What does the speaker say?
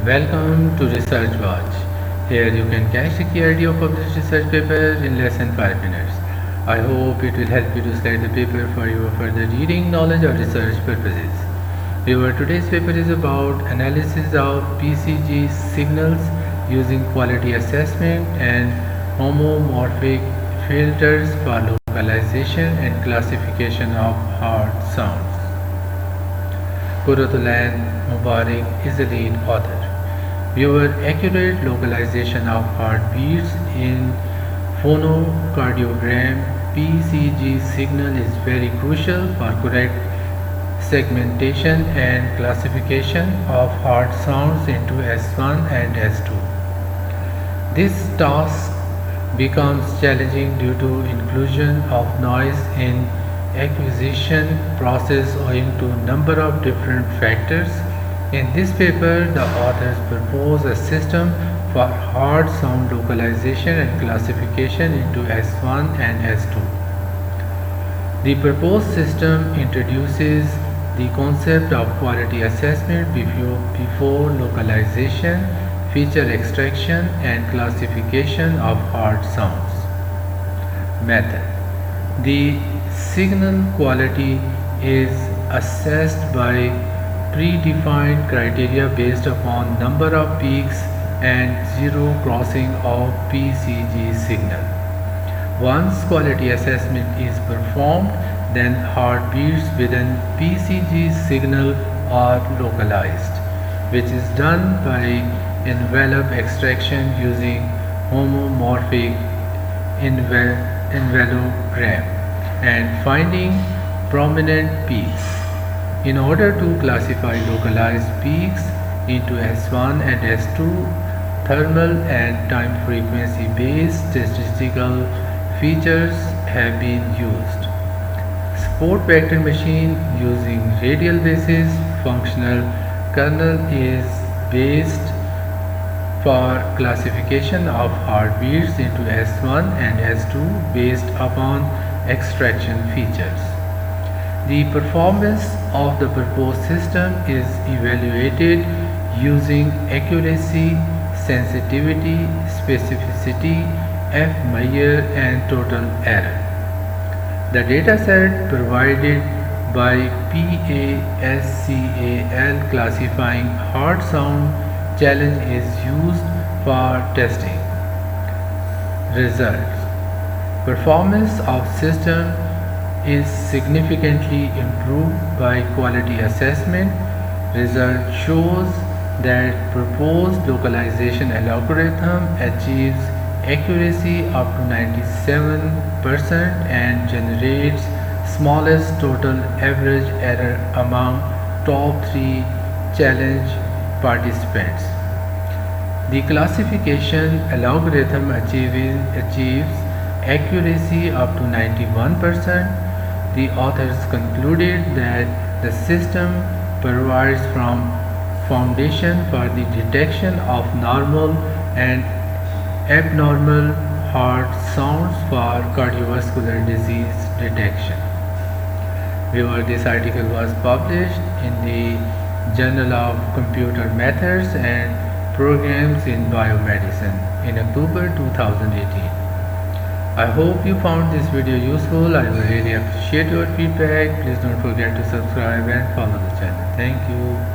Welcome to Research Watch. Here you can catch the clarity of published research paper in less than 5 minutes. I hope it will help you to select the paper for your further reading, knowledge or research purposes. Viewer, today's paper is about analysis of PCG signals using quality assessment and homomorphic filters for localization and classification of hard sounds. Kuratulain Mubarak is the lead author. Viewer, accurate localization of heartbeats in phonocardiogram PCG signal is very crucial for correct segmentation and classification of heart sounds into S1 and S2. This task becomes challenging due to inclusion of noise in acquisition process owing to number of different factors. In this paper, the authors propose a system for hard sound localization and classification into S1 and S2. The proposed system introduces the concept of quality assessment before localization, feature extraction and classification of hard sounds. Method. The signal quality is assessed by predefined criteria based upon number of peaks and zero crossing of PCG signal. Once quality assessment is performed, then heartbeats within PCG signal are localized, which is done by envelope extraction using homomorphic envelogram and finding prominent peaks. In order to classify localized peaks into S1 and S2, thermal and time frequency based statistical features have been used. Support vector machine using radial basis functional kernel is based for classification of heartbeats into S1 and S2 based upon extraction features. The performance of the proposed system is evaluated using accuracy, sensitivity, specificity, F-Meyer and total error. The dataset provided by PASCAL classifying hard sound challenge is used for testing. Results. Performance of system is significantly improved by quality assessment. Result shows that proposed localization algorithm achieves accuracy up to 97% and generates smallest total average error among top 3 challenge participants. The classification algorithm achieves accuracy up to 91%. The authors concluded that the system provides from foundation for the detection of normal and abnormal heart sounds for cardiovascular disease detection. Viewer, this article was published in the Journal of Computer Methods and Programs in Biomedicine in October 2018. I hope you found this video useful. I would really appreciate your feedback. Please don't forget to subscribe and follow the channel. Thank you.